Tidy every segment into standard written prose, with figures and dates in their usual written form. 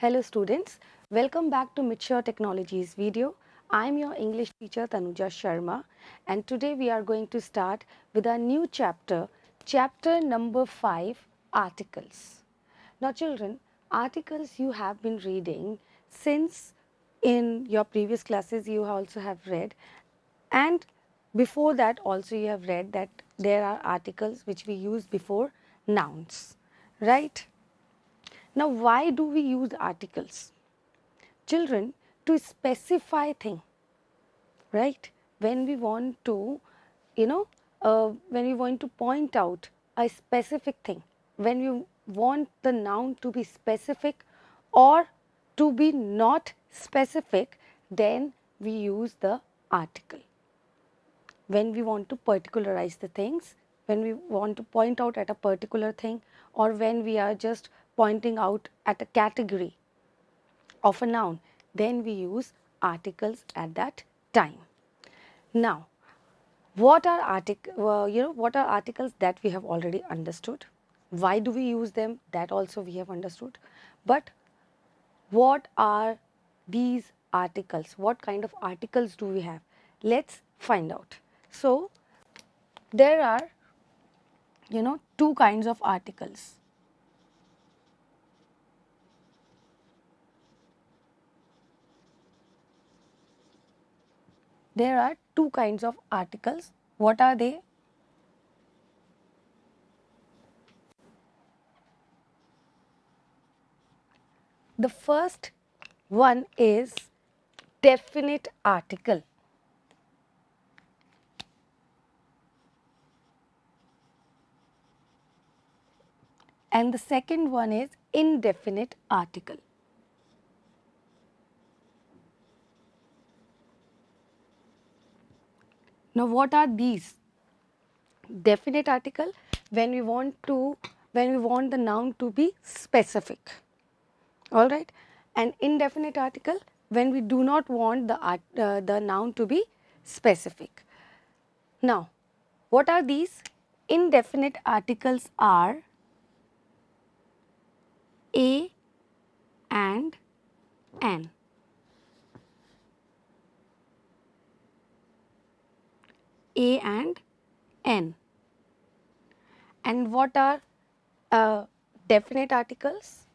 Hello students, welcome back to Mature Technologies video. I am your English teacher Tanuja Sharma and today we are going to start with our new chapter number 5, articles. Now children, articles you have been reading since in your previous classes you also have read, and before that also you have read that there are articles which we use before nouns, right? Now, why do we use articles? Children, to specify thing, right? When we want to, when we want to point out a specific thing, when we want the noun to be specific or to be not specific, then we use the article. When we want to particularize the things, when we want to point out at a particular thing, or when we are just pointing out at a category of a noun, then we use articles at that time. Now, what are articles that we have already understood? Why do we use them? That also we have understood. But what are these articles? What kind of articles do we have? Let's find out. So, there are two kinds of articles. There are two kinds of articles. What are they? The first one is definite article. And the second one is indefinite article. Now, what are these? Definite article, when we want the noun to be specific, all right, and indefinite article when we do not want the noun to be specific. Now, what are these? Indefinite articles are a and an. A and n. And what are definite articles?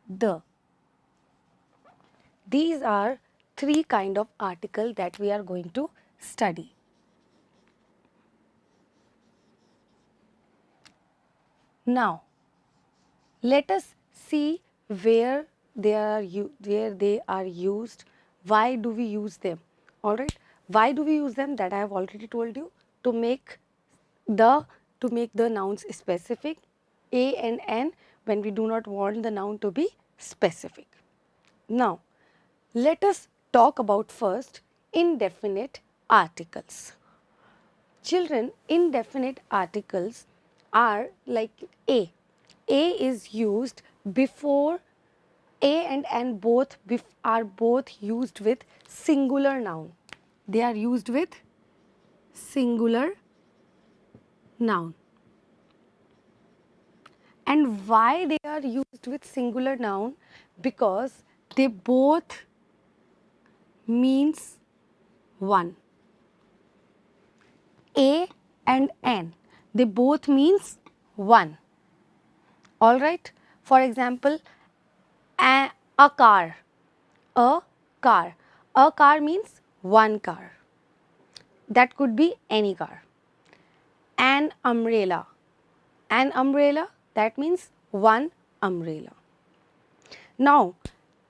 The. These are three kind of article that we are going to study. Now, let us see where they are used. Why do we use them? All right. Why do we use them? That I have already told you, to make the nouns specific, a and n, when we do not want the noun to be specific. Now, let us talk about first indefinite articles. Children, indefinite articles are like a. A is used before, a and n both are both used with singular noun. They are used with singular noun. And why they are used with singular noun? Because they both means one. A and n, they both means one. All right. For example, a car. A car. A car means one car. That could be any car. An umbrella. An umbrella, that means one umbrella. Now,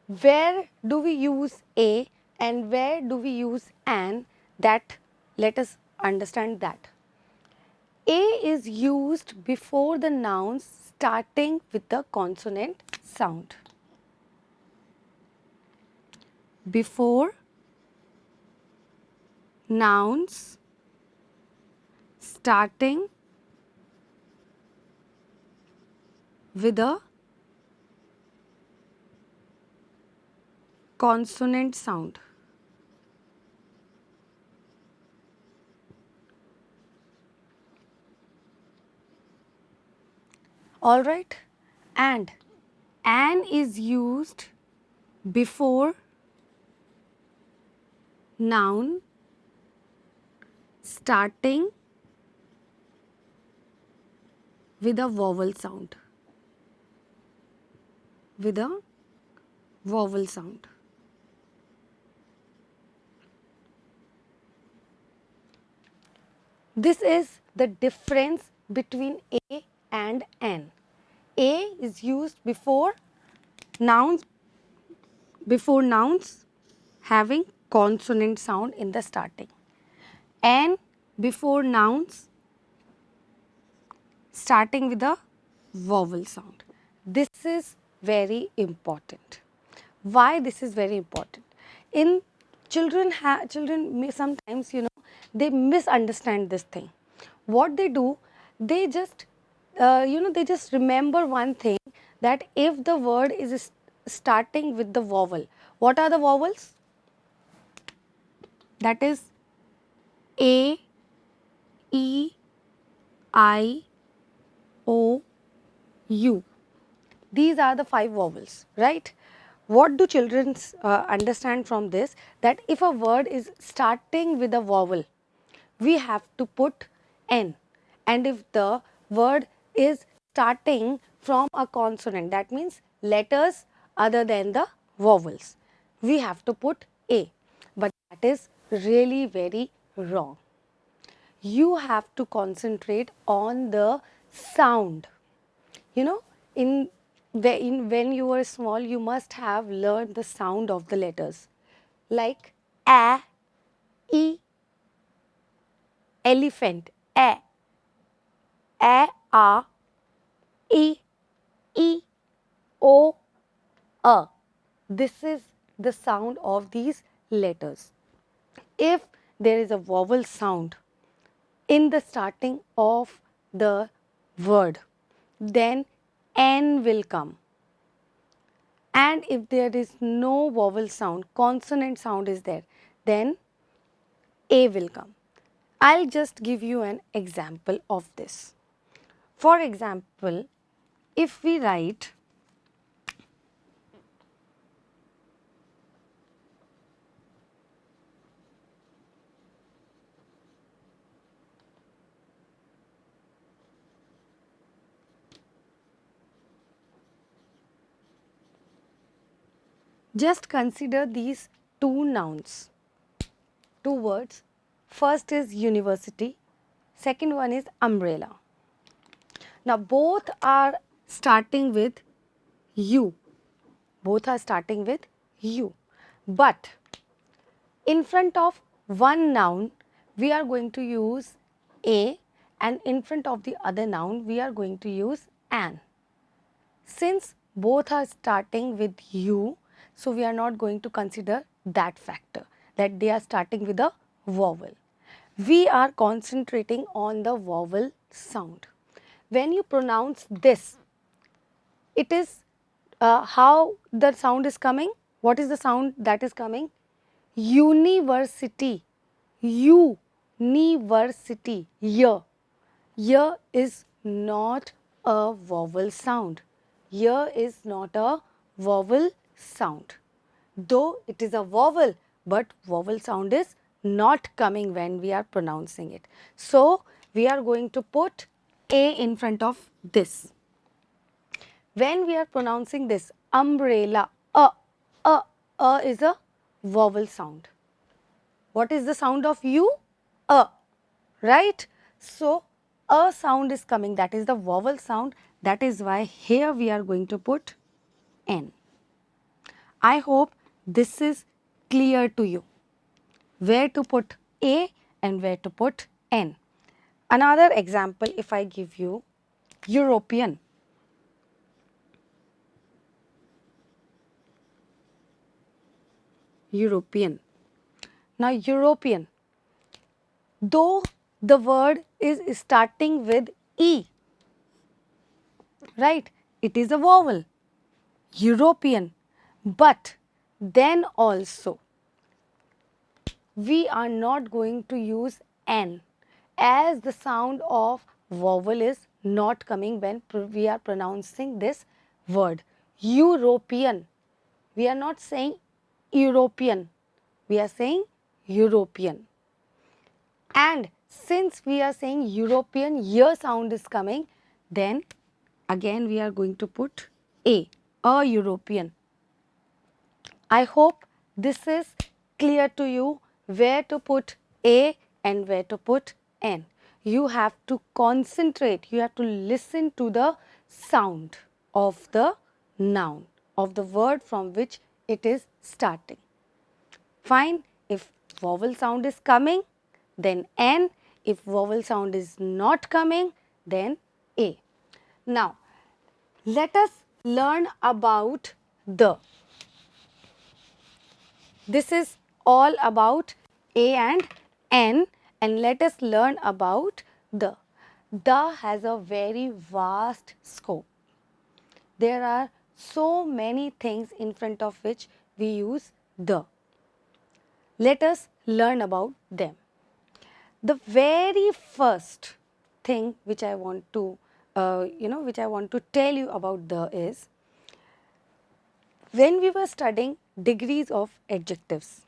where do we use a and where do we use an? That let us understand that. A is used before the nouns starting with the consonant sound. Before nouns starting with a consonant sound. All right. And An is used before noun starting with a vowel sound. With a vowel sound. This is the difference between a and an. A is used before nouns having consonant sound in the starting. An before nouns starting with a vowel sound. This is very important. Why this is very important? In children may sometimes, they misunderstand this thing. What they do, they just they just remember one thing, that if the word is starting with the vowel, what are the vowels? That is A, E, I, O, U. These are the 5 vowels, right? What do children understand from this? That if a word is starting with a vowel, we have to put N. And if the word is starting from a consonant, that means letters other than the vowels, we have to put A. But that is really very wrong. You have to concentrate on the sound. In when you were small, you must have learned the sound of the letters, like A, E, elephant, A, E, E, O, A. This is the sound of these letters. If there is a vowel sound in the starting of the word, then N will come. And if there is no vowel sound, consonant sound is there, then A will come. I'll just give you an example of this. For example, if we write just consider these 2 nouns, 2 words. First is university, second one is umbrella. Now both are starting with U. Both are starting with U. But in front of one noun, we are going to use A, and in front of the other noun, we are going to use an. Since both are starting with U, so we are not going to consider that factor, that they are starting with a vowel. We are concentrating on the vowel sound. When you pronounce this, it is how the sound is coming. What is the sound that is coming? University. University. Y. Y is not a vowel sound. Y is not a vowel sound. Though it is a vowel, but vowel sound is not coming when we are pronouncing it. So, we are going to put A in front of this. When we are pronouncing this, umbrella, is a vowel sound. What is the sound of U? A, right? So, a sound is coming, that is the vowel sound. That is why here we are going to put N. I hope this is clear to you, where to put A and where to put N. Another example, if I give you European. European. Now, European, though the word is starting with E, right? It is a vowel, European, but then also we are not going to use N, as the sound of vowel is not coming when we are pronouncing this word European. We are not saying European. We are saying European. And since we are saying European, ear sound is coming, then again we are going to put a European. I hope this is clear to you where to put a and where to put n. You have to concentrate, you have to listen to the sound of the noun, of the word from which it is starting. Fine, if vowel sound is coming, then n. If vowel sound is not coming, then a. Now, let us learn about the. This is all about a and n, and let us learn about the. The has a very vast scope. There are so many things in front of which we use the. Let us learn about them. The very first thing which I want to tell you about the is, when we were studying degrees of adjectives,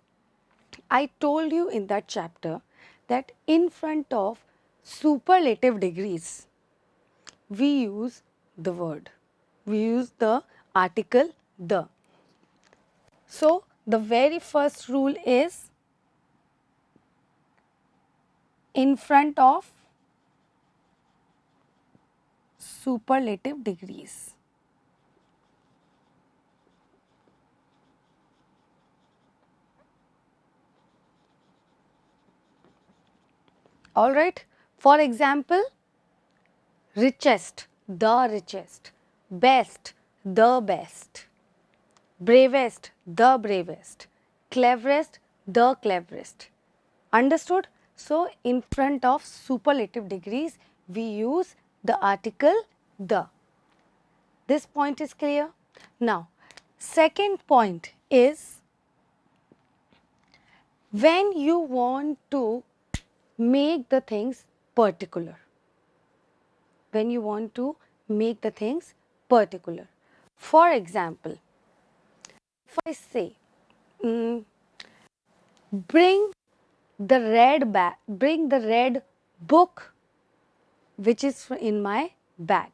I told you in that chapter that in front of superlative degrees, we use the word, we use the article the. So, the very first rule is, in front of superlative degrees. Alright, for example, richest, the richest, best, the best, bravest, the bravest, cleverest, the cleverest. Understood? So, in front of superlative degrees, we use the article the. This point is clear? Now, second point is, when you want to make the things particular. When you want to make the things particular. For example, if I say, bring the red book which is in my bag.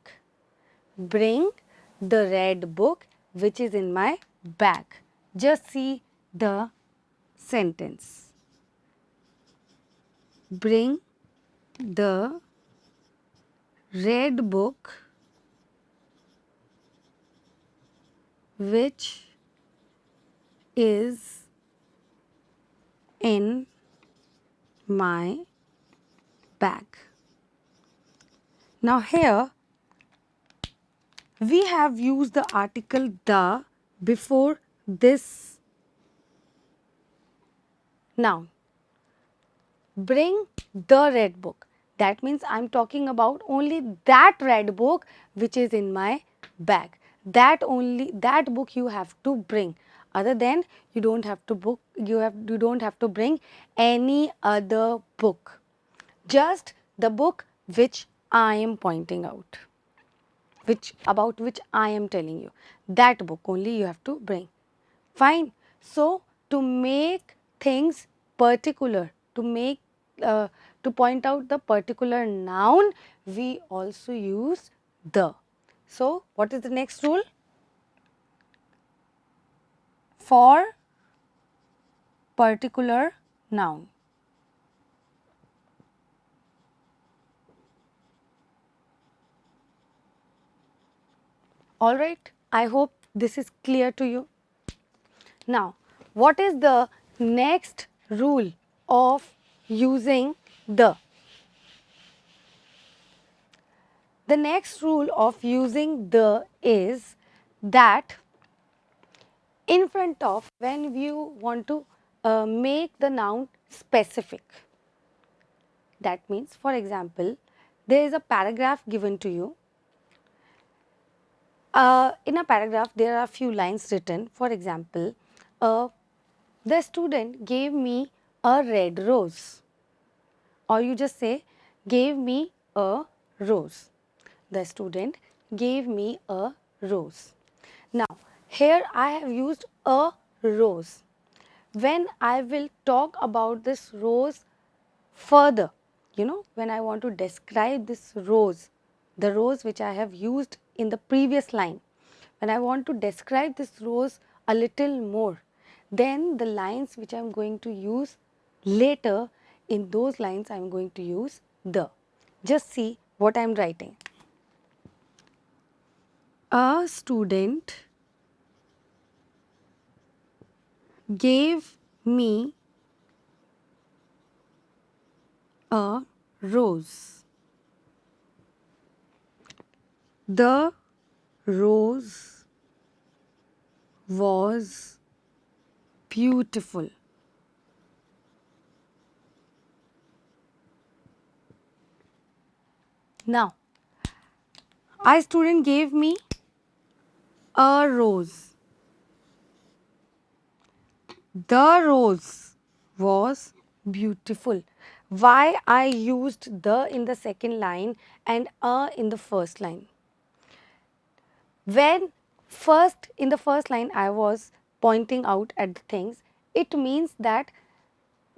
Bring the red book which is in my bag. Just see the sentence. Bring the red book which is in my bag. Now here we have used the article the before this noun. Bring the red book. That means I am talking about only that red book which is in my bag. That book you have to bring. Other than you don't have to bring any other book. Just the book which I am pointing out, about which I am telling you. That book only you have to bring. Fine. So, to make things particular, to point out the particular noun, we also use the. So, what is the next rule? For particular noun. Alright, I hope this is clear to you. Now, what is the next rule of using the? The next rule of using the is that in front of, when you want to make the noun specific. That means, for example, there is a paragraph given to you. In a paragraph, there are few lines written. For example, the student gave me a red rose. Or you just say, gave me a rose. The student gave me a rose. Now, here I have used a rose. When I will talk about this rose further, when I want to describe this rose, the rose which I have used in the previous line, when I want to describe this rose a little more, then the lines which I am going to use later, in those lines I am going to use the. Just see what I am writing. A student gave me a rose. The rose was beautiful. Now, a student gave me a rose. The rose was beautiful. Why I used the in the second line and a in the first line? When in the first line I was pointing out at the things, it means that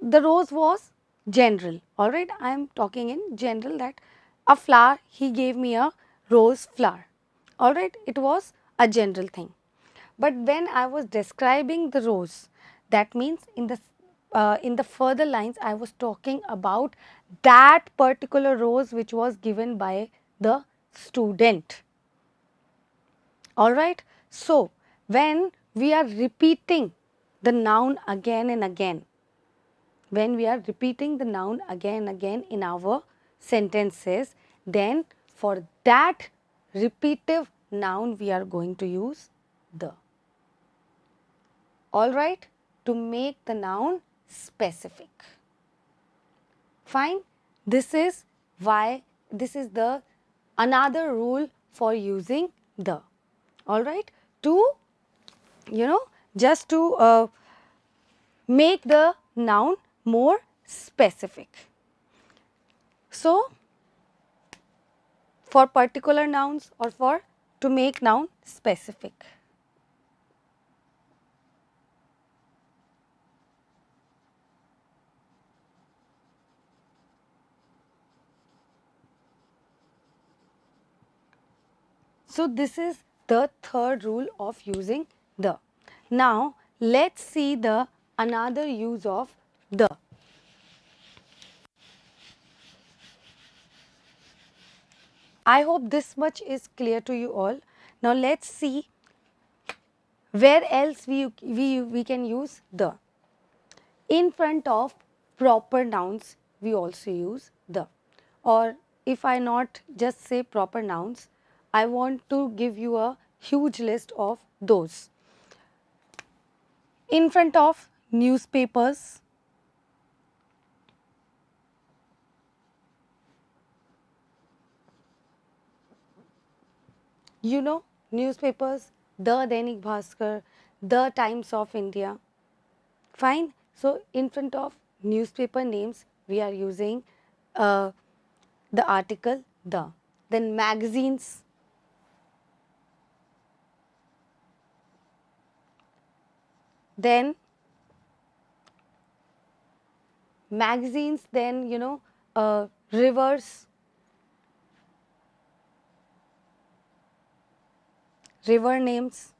the rose was general. Alright, I am talking in general, that a flower, he gave me a rose flower. Alright, it was a general thing. But when I was describing the rose, that means in the further lines I was talking about that particular rose which was given by the student. Alright, so when we are repeating the noun again and again, when we are repeating the noun again and again in our sentences, then for that repetitive noun we are going to use the. Alright, to make the noun specific. Fine, this is why, this is the another rule for using the. Alright, to just to make the noun more specific. So, for particular nouns or for to make noun specific. So, this is the third rule of using the. Now, let's see the another use of the. I hope this much is clear to you all. Now, let's see where else we can use the. In front of proper nouns, we also use the. Or if I not just say proper nouns, I want to give you a huge list of those. In front of newspapers, newspapers, the Dainik Bhaskar, the Times of India. Fine. So, in front of newspaper names, we are using the article the. Then magazines, then rivers, river names,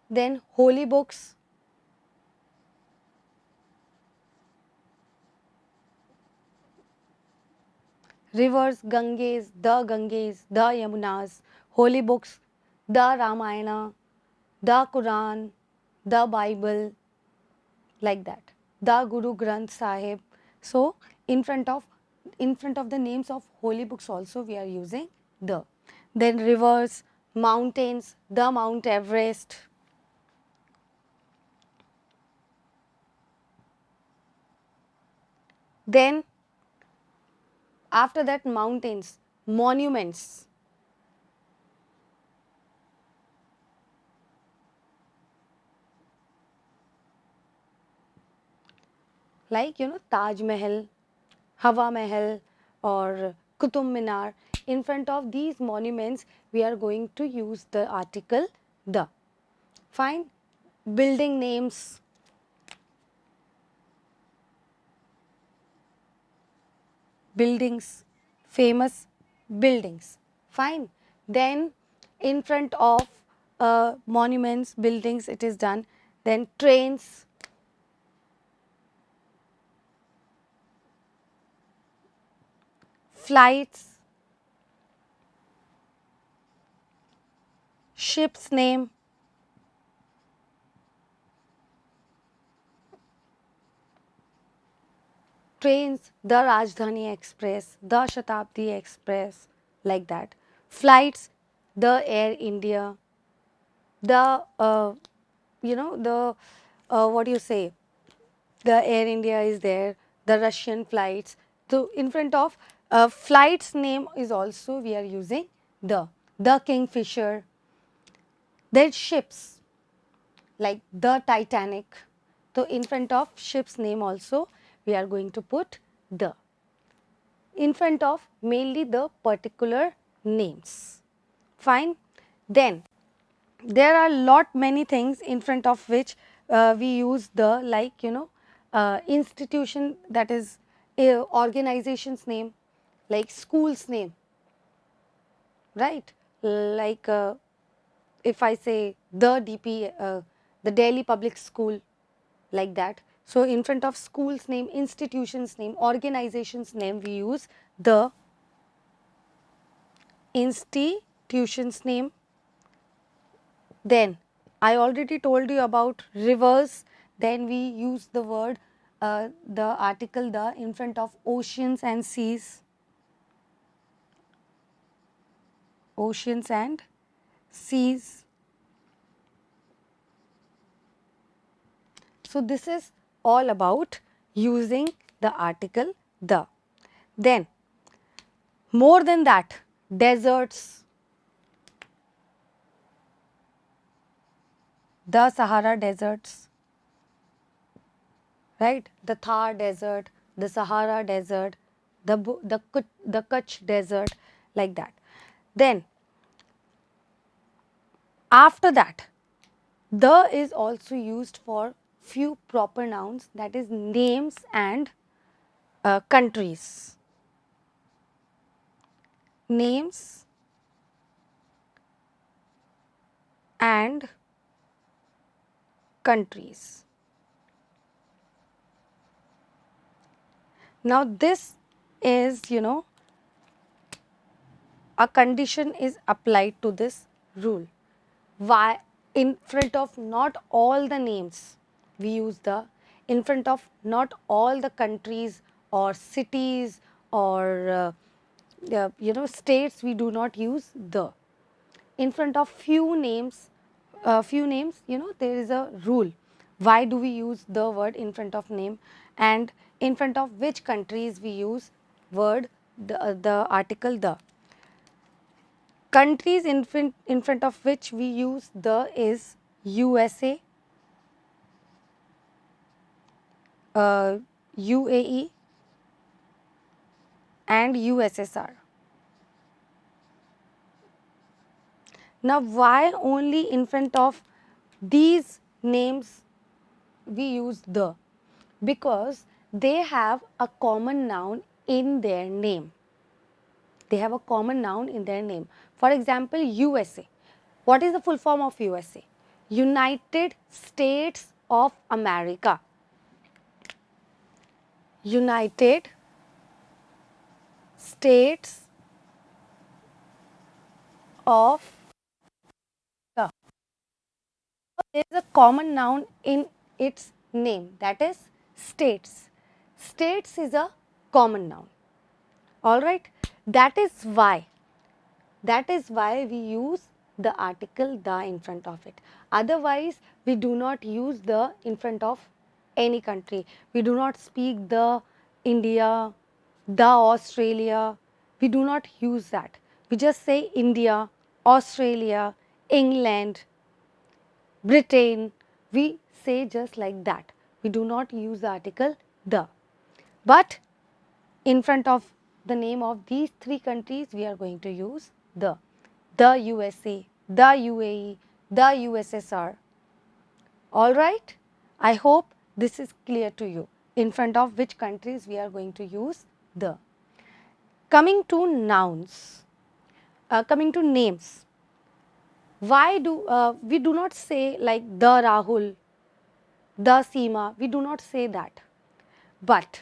then holy books, rivers, Ganges, the Yamunas, holy books, the Ramayana, the Quran, the Bible, like that, the Guru Granth Sahib. So, in front of the names of holy books also we are using the. Then rivers, mountains, the Mount Everest. Then after that, mountains, monuments. Like Taj Mahal, Hawa Mahal or Qutub Minar. in front of these monuments we are going to use the article the. Fine. Building names, buildings, famous buildings. Fine. Then in front of monuments, buildings, it is done. Then trains, flights, ship's name, trains, the Rajdhani Express, the Shatabdi Express, like that. Flights, the Air India, the the what do you say, the Air India is there, the Russian flights. So in front of flight's name is also we are using the Kingfisher. Then ships like the Titanic. So in front of ship's name also we are going to put the. In front of mainly the particular names. Fine. Then there are lot many things in front of which we use the, like institution, that is organization's name, like school's name, right? Like if I say the DP, the Delhi Public School, like that. So in front of school's name, institution's name, organization's name, we use the. Institution's name. Then I already told you about rivers. Then we use the word, the article the in front of oceans and seas. Oceans and seas. So this is all about using the article the. Then more than that, deserts, the Sahara deserts, right? The Thar desert, the Sahara desert, the Kutch desert, like that. Then after that, the is also used for few proper nouns, that is names and countries. Names and countries. Now this is, a condition is applied to this rule. Why in front of not all the names we use the, in front of not all the countries or cities or states we do not use the. In front of few names, there is a rule. Why do we use the word in front of name, and in front of which countries we use word the article the. Countries in front of which we use the is USA, UAE and USSR. Now why only in front of these names we use the? Because they have a common noun in their name. They have a common noun in their name. For example, USA. What is the full form of USA? United States of America. United States of America. There is a common noun in its name, that is states. States is a common noun. All right. That is why we use the article the in front of it. Otherwise, we do not use the in front of any country. We do not speak the India, the Australia. We do not use that. We just say India, Australia, England, Britain. We say just like that. We do not use the article the. But in front of the name of these three countries, we are going to use the USA, the UAE, the USSR. All right, I hope this is clear to you. In front of which countries we are going to use the. Coming to nouns, coming to names, why do we do not say like the Rahul, the Seema, we do not say that. But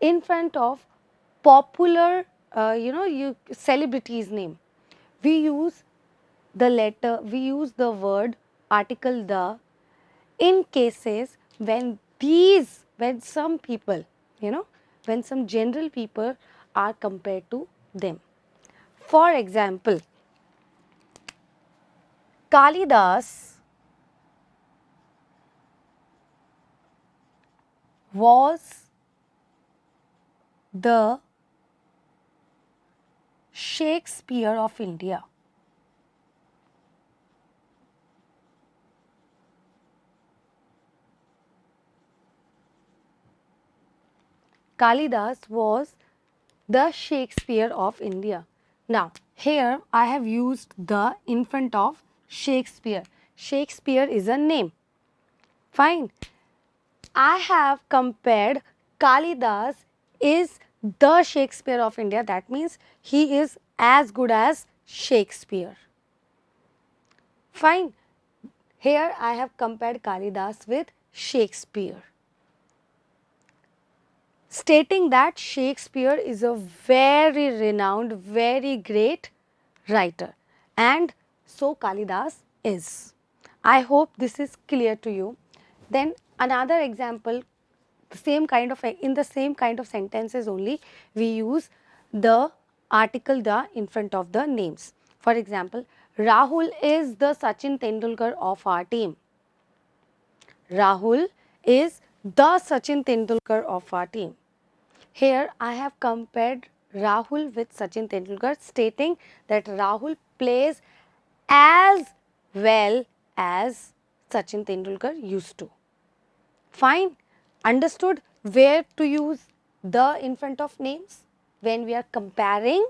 in front of popular, celebrities name, we use the letter, we use the word article the in cases when when some people, when some general people are compared to them. For example, Kalidas was the Shakespeare of India. Kalidas was the Shakespeare of India. Now, here I have used the in front of Shakespeare. Shakespeare is a name. Fine. I have compared Kalidas is the Shakespeare of India. That means he is as good as Shakespeare. Fine. Here I have compared Kalidas with Shakespeare, stating that Shakespeare is a very renowned, very great writer, and so Kalidas is. I hope this is clear to you. Then another example, the same kind of in the same kind of sentences only we use the article the in front of the names. For example, Rahul is the Sachin Tendulkar of our team. Rahul is the Sachin Tendulkar of our team. Here I have compared Rahul with Sachin Tendulkar, stating that Rahul plays as well as Sachin Tendulkar used to. Fine. Understood where to use the in front of names when we are comparing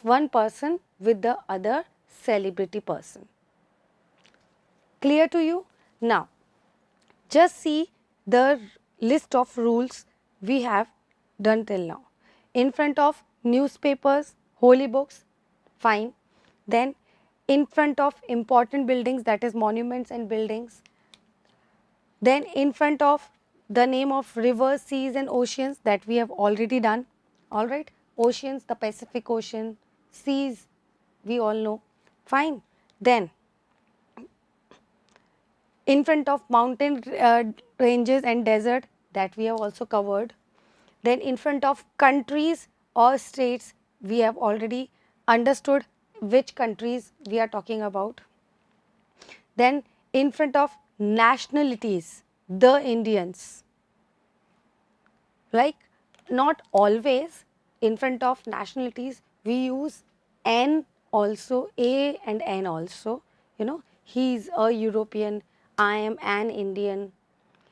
one person with the other celebrity person. Clear to you? Now, just see the list of rules we have done till now. In front of newspapers, holy books, fine. Then in front of important buildings, that is monuments and buildings. Then in front of the name of rivers, seas and oceans, that we have already done. All right. Oceans, the Pacific Ocean, seas, we all know. Fine. Then in front of mountain ranges and desert, that we have also covered. Then in front of countries or states, we have already understood which countries we are talking about. Then in front of nationalities, the Indians. Like, not always in front of nationalities we use N also, A and N also. He is a European, I am an Indian.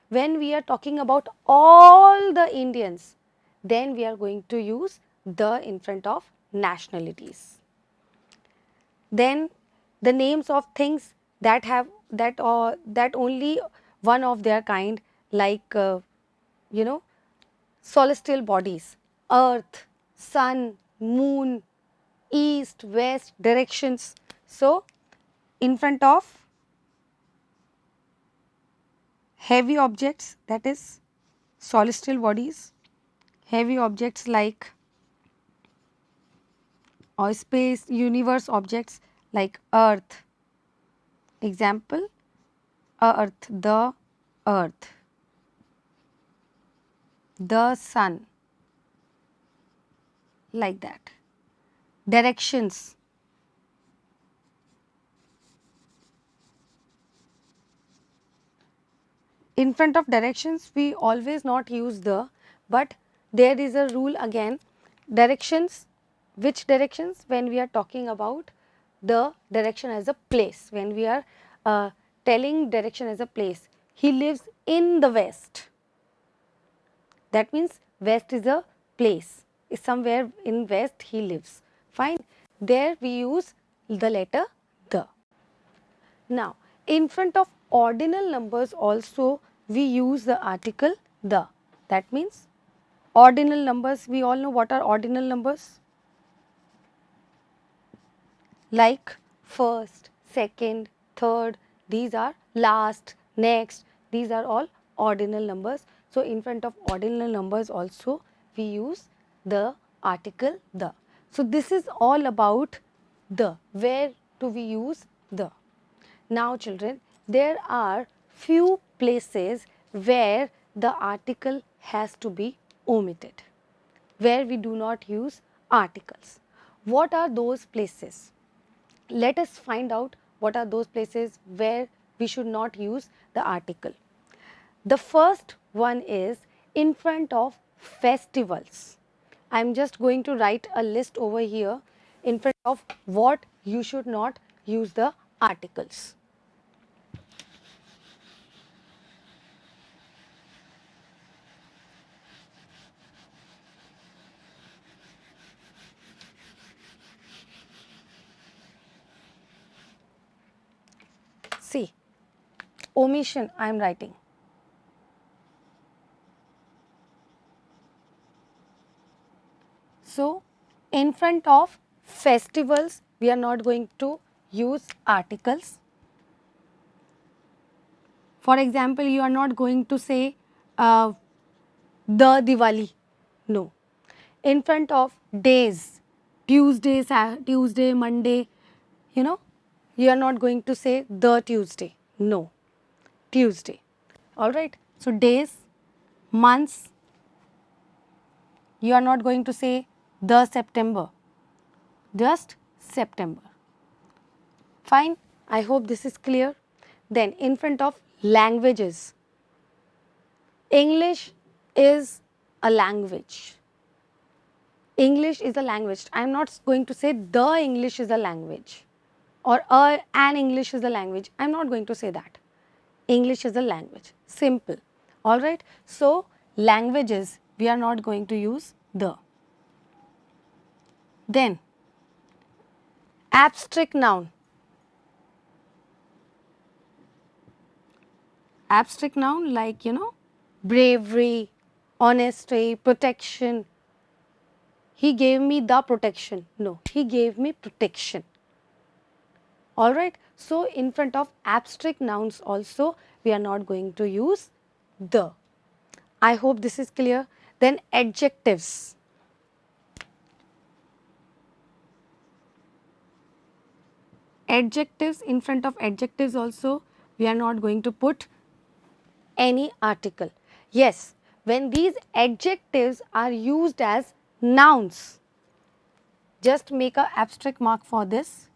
When we are talking about all the Indians, then we are going to use the in front of nationalities. Then the names of things that have that only one of their kind, like celestial bodies, earth, sun, moon, east, west, directions. So in front of heavy objects, that is celestial bodies, heavy objects like or space, universe objects like earth. Example, earth, the sun, like that. Directions, in front of directions we always not use the, but there is a rule again. Directions, which directions? When we are talking about the direction as a place, when we are telling direction as a place. He lives in the west, that means west is a place. somewhere in west he lives. Fine. There we use the letter the. Now, in front of ordinal numbers also we use the article the. That means ordinal numbers, we all know what are ordinal numbers, like first, second, third, these are last, next, these are all ordinal numbers. So, in front of ordinal numbers also we use the article the. So, this is all about the, where do we use the. Now children, there are few places where the article has to be omitted, where we do not use articles. What are those places? Let us find out what are those places where we should not use the article. The first one is in front of festivals. I am just going to write a list over here in front of what you should not use the articles. See, omission I am writing. So, in front of festivals, we are not going to use articles. For example, you are not going to say the Diwali. No. In front of days, Tuesday, Monday, you know, you are not going to say the Tuesday. No. Tuesday. Alright. So, days, months, you are not going to say the September, just September. Fine. I hope this is clear. Then in front of languages, English is a language. English is a language. I am not going to say the English is a language or an English is a language. I am not going to say that. English is a language. Simple. Alright. So, languages we are not going to use the. Then, abstract noun. Abstract noun like, bravery, honesty, protection. He gave me the protection. No, he gave me protection. Alright. So, in front of abstract nouns also we are not going to use the. I hope this is clear. Then adjectives. Adjectives, in front of adjectives also we are not going to put any article. Yes, when these adjectives are used as nouns, just make a abstract mark for this.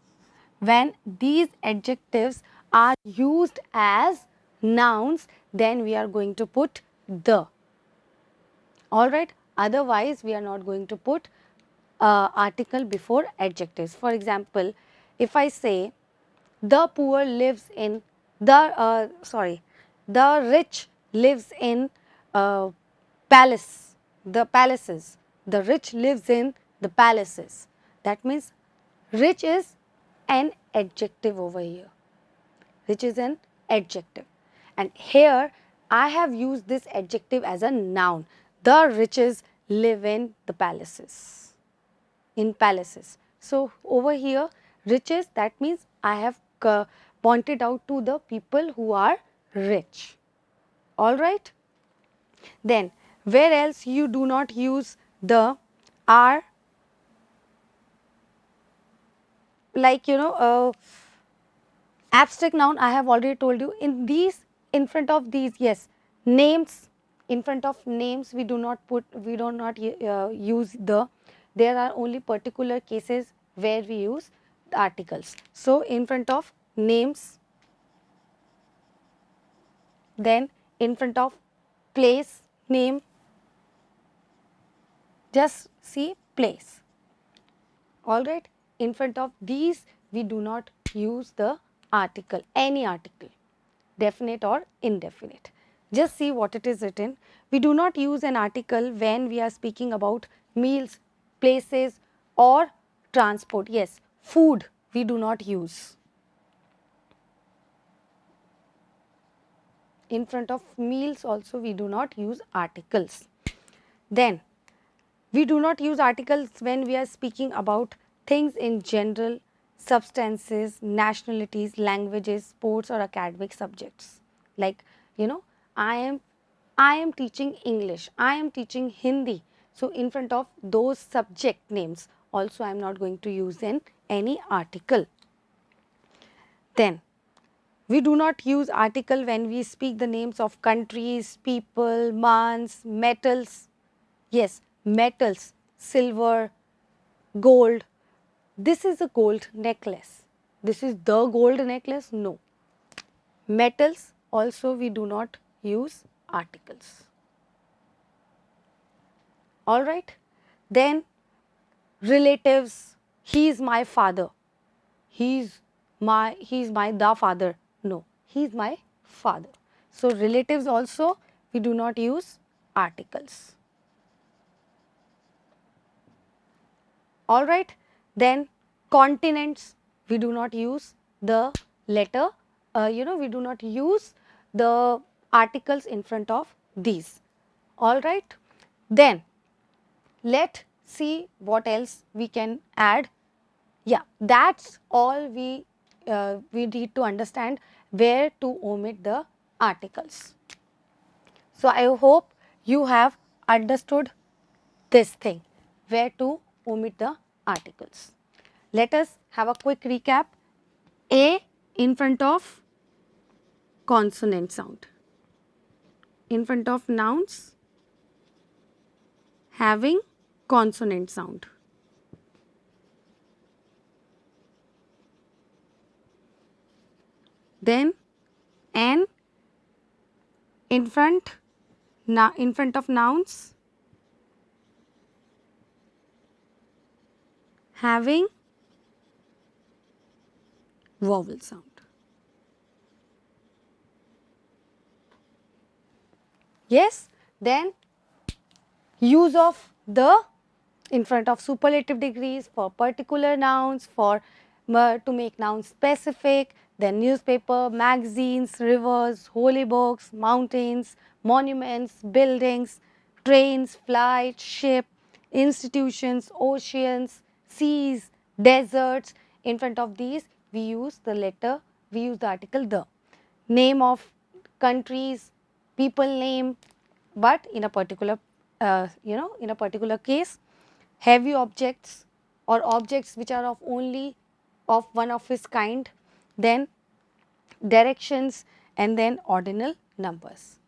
When these adjectives are used as nouns, then we are going to put the. Alright, otherwise we are not going to put article before adjectives. For example, if I say the poor lives in the rich lives in palaces. The rich lives in the palaces. That means rich is an adjective over here. Rich is an adjective. And here I have used this adjective as a noun. The riches live in the palaces. In palaces. So, over here riches, that means I have pointed out to the people who are rich. Alright. Then, where else you do not use the are, like abstract noun I have already told you. In these, in front of these, yes, names, in front of names we do not use the. There are only particular cases where we use the articles. So, in front of names, then in front of place, name, just see place. Alright, in front of these we do not use the article, any article, definite or indefinite. Just see what it is written. We do not use an article when we are speaking about meals places or transport. Yes, food we do not use. In front of meals also we do not use articles. Then we do not use articles when we are speaking about things in general, substances, nationalities, languages, sports or academic subjects. Like, I am teaching English, I am teaching Hindi. So in front of those subject names also I am not going to use any article. Then we do not use article when we speak the names of countries, people, months, metals. Yes, metals, silver, gold. This is a gold necklace. This is the gold necklace? No. Metals also we do not use articles. Alright. Then relatives, he is my father. He is my the father. No, he is my father. So relatives also we do not use articles. Alright. Then continents, we do not use the letter, we do not use the articles in front of these. Alright. Then let's see what else we can add. Yeah, that's all we need to understand where to omit the articles. So I hope you have understood this thing, where to omit the articles. Let us have a quick recap. A in front of consonant sound, in front of nouns having consonant sound. Then N in front of nouns having vowel sound. Yes, then use of the in front of superlative degrees for particular nouns, for to make nouns specific, then newspaper, magazines, rivers, holy books, mountains, monuments, buildings, trains, flights, ship, institutions, oceans, seas, deserts. In front of these we use the article the. Name of countries, people name, but in a particular in a particular case, heavy objects or objects which are of only of one of its kind, then directions, and then ordinal numbers.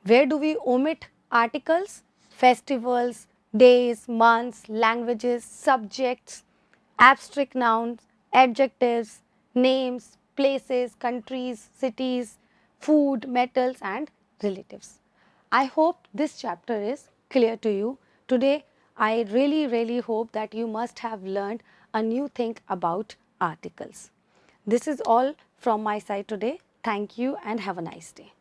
Where do we omit articles? Festivals, days, months, languages, subjects, abstract nouns, adjectives, names, places, countries, cities, food, metals and relatives. I hope this chapter is clear to you. Today, I really hope that you must have learned a new thing about articles. This is all from my side today. Thank you and have a nice day.